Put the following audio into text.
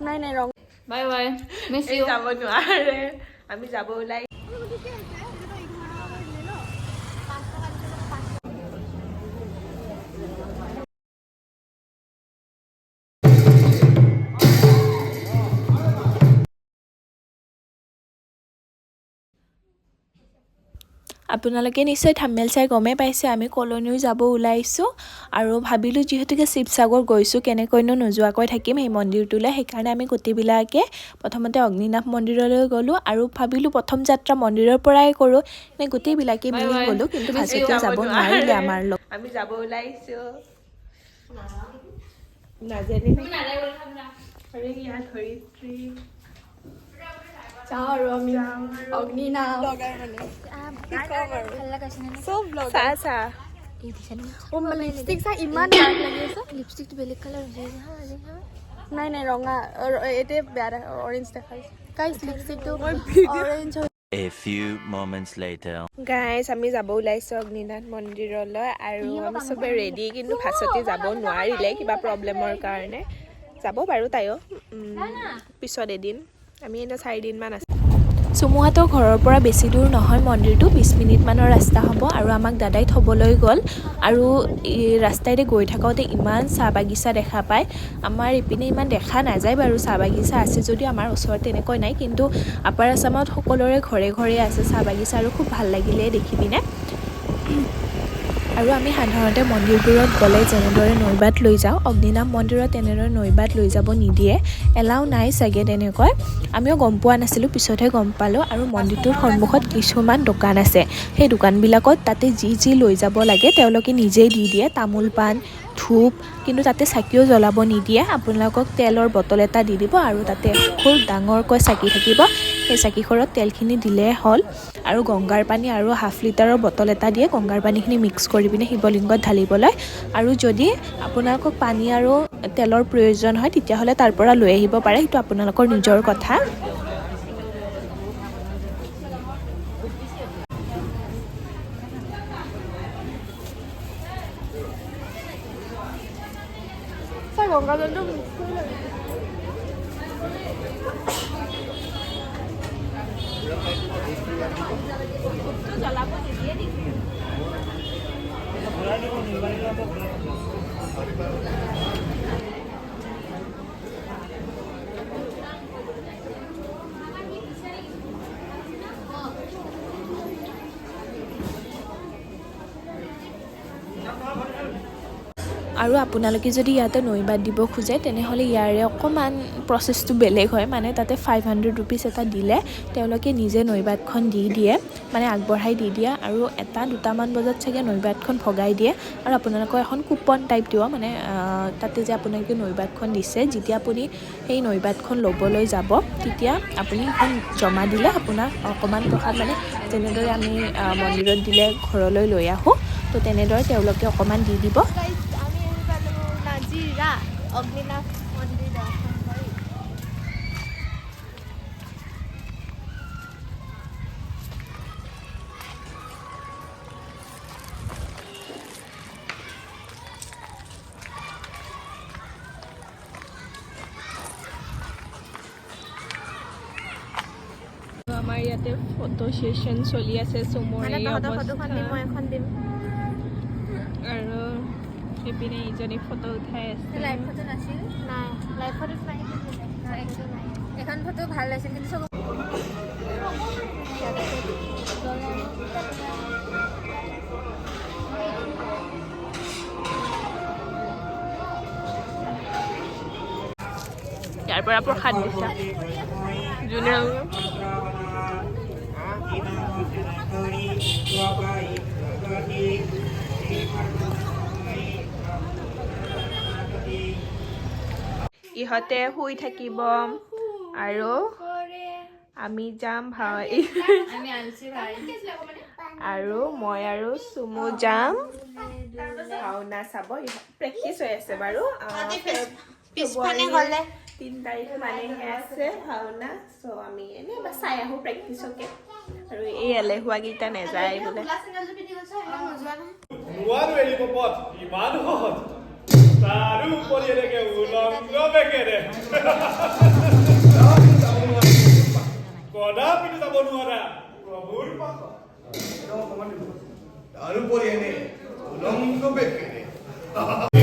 নাই নাই ৰং বাই বাই মিছ এই ইউ যাব নোৱাৰে আমি যাব ওলাই আপোনালোকে নিশ্চয় থাম্বনেল চাই গমেই পাইছে আমি কলনিও যাব ওলাইছোঁ আৰু ভাবিলোঁ যিহেতুকে শিৱসাগৰ গৈছোঁ কেনেকৈনো নোযোৱাকৈ থাকিম সেই মন্দিৰটোলৈ সেইকাৰণে আমি গোটেইবিলাকে প্ৰথমতে অগ্নিনাভ মন্দিৰলৈ গ'লোঁ আৰু ভাবিলোঁ প্ৰথম যাত্ৰা মন্দিৰৰ পৰাই কৰোঁ নে গোটেইবিলাকে মিলি গ'লোঁ কিন্তু ভালকৈ যাব নোৱাৰিলে আমাৰ লগ আমি যাব ওলাইছোঁ নাজানি ইয়াত ধৰিত্ৰী চাওঁ আৰু আমি অগ্নিনাভ লিপষ্টিক চা ইমান ডাৰ্ক লাগি আছে লিপষ্টিকটো বেলেগ কালাৰ হৈছে নাই নাই ৰঙা এইটোৱে বেয়া অৰেঞ্জ দেখাইছে গাইছ লিপষ্টিকটো orange A few moments later. গাইছ আমি যাব ওলাইছোঁ অগ্নিনাথ মন্দিৰলৈ আৰু আমি চবে ৰেডি কিন্তু ফাৰ্ষ্টতে যাব নোৱাৰিলে কিবা প্ৰব্লেমৰ কাৰণে যাব বাৰু তাইও পিছত এদিন আমি এনে 4 দিনমান আছে চুমুহাতৰ ঘৰৰ পৰা বেছি দূৰ নহয় মন্দিৰটো 20 মিনিটমানৰ ৰাস্তা হ'ব আৰু আমাক দাদাই থ'বলৈ গ'ল আৰু এই ৰাস্তাইৰে গৈ থাকোঁতে ইমান চাহ বাগিচা দেখা পায় আমাৰ ইপিনে ইমান দেখা নাযায় বাৰু চাহ বাগিচা আছে যদিও আমাৰ ওচৰত তেনেকৈ নাই কিন্তু আপাৰ আছামত সকলোৰে ঘৰে ঘৰে আছে চাহ বাগিচা আৰু খুব ভাল লাগিলে দেখি পিনে আৰু আমি সাধাৰণতে মন্দিৰবোৰত গ'লে যেনেদৰে নৈবাত লৈ যাওঁ অগ্নিনাভ মন্দিৰত তেনেদৰে নৈবাত লৈ যাব নিদিয়ে এলাও নাই চাগে তেনেকৈ আমিও গম পোৱা নাছিলোঁ পিছতহে গম পালোঁ আৰু মন্দিৰটোৰ সন্মুখত কিছুমান দোকান আছে সেই দোকানবিলাকত তাতে যি লৈ যাব লাগে তেওঁলোকে নিজেই দি দিয়ে তামোল পাণ ধূপ কিন্তু তাতে চাকিও জ্বলাব নিদিয়ে আপোনালোকক তেলৰ বটল এটা দি দিব আৰু তাতে খুব ডাঙৰকৈ চাকি থাকিব সেই চাকিখনত তেলখিনি দিলে হ'ল আৰু গংগাৰ পানী আৰু হাফ লিটাৰৰ বটল এটা দিয়ে গংগাৰ পানীখিনি মিক্স কৰি পিনে শিৱলিংগত ঢালিবলৈ আৰু যদি আপোনালোকক পানী আৰু তেলৰ প্ৰয়োজন হয় তেতিয়াহ'লে তাৰ পৰা লৈ আহিব পাৰে সেইটো আপোনালোকৰ নিজৰ কথা গংগাজলটো জ্বলাব নিদিয়ে নেকি আৰু আপোনালোকে যদি ইয়াতে নৈবাত দিব খোজে তেনেহ'লে ইয়াৰে অকণমান প্ৰচেছটো বেলেগ হয় মানে তাতে 500 ৰুপিজ এটা দিলে তেওঁলোকে নিজে নৈবাতখন দি দিয়ে মানে আগবঢ়াই দি দিয়ে আৰু 1-2মান বজাত চাগে নৈবাতখন ভগাই দিয়ে আৰু আপোনালোকৰ এখন কুপন টাইপ দিব মানে তাতে যে আপোনালোকে নৈবাতখন দিছে যেতিয়া আপুনি সেই নৈবাতখন ল'বলৈ যাব তেতিয়া আপুনি এখন জমা দিলে আপোনাক অকণমান টকা মানে যেনেদৰে আমি মন্দিৰত দিলে ঘৰলৈ লৈ আহোঁ তো তেনেদৰে তেওঁলোকে অকণমান দি দিব অগ্নিনাভ মন্দিৰ দৰ্শন কৰি আমাৰ ইয়াতে ফটো সেশন চলি আছে চুমৰ এই অৱস্থা মই এখন দিম আৰু এপিনে ইজনী ফটো উঠাই আছে লাইভ ফটো নাছিল নাই লাইভ ফটো নাই এখন ফটো ভাল আছিল কিন্তু সব ইয়াৰ পৰা প্ৰসাদ দিছা যোনে ইহঁতে শুই থাকিব আৰু আমি যাম আৰু মই আৰু চুমু যাম ভাওনা চাব প্ৰেক্টিচ হৈ আছে বাৰু 3 তাৰিখ মানেহে আছে ভাওনা চ' আমি এনেই চাই আহোঁ প্ৰেক্টিচকে আৰু এই এলেহুৱাকেইটা নেযায় বোলে তাৰোপৰি এনেকে উলংগ বেগেৰে কদাপিতো যাব নোৱাৰা প্ৰভুৰ পাশত তাৰোপৰি এনে উলংগ বেগেৰে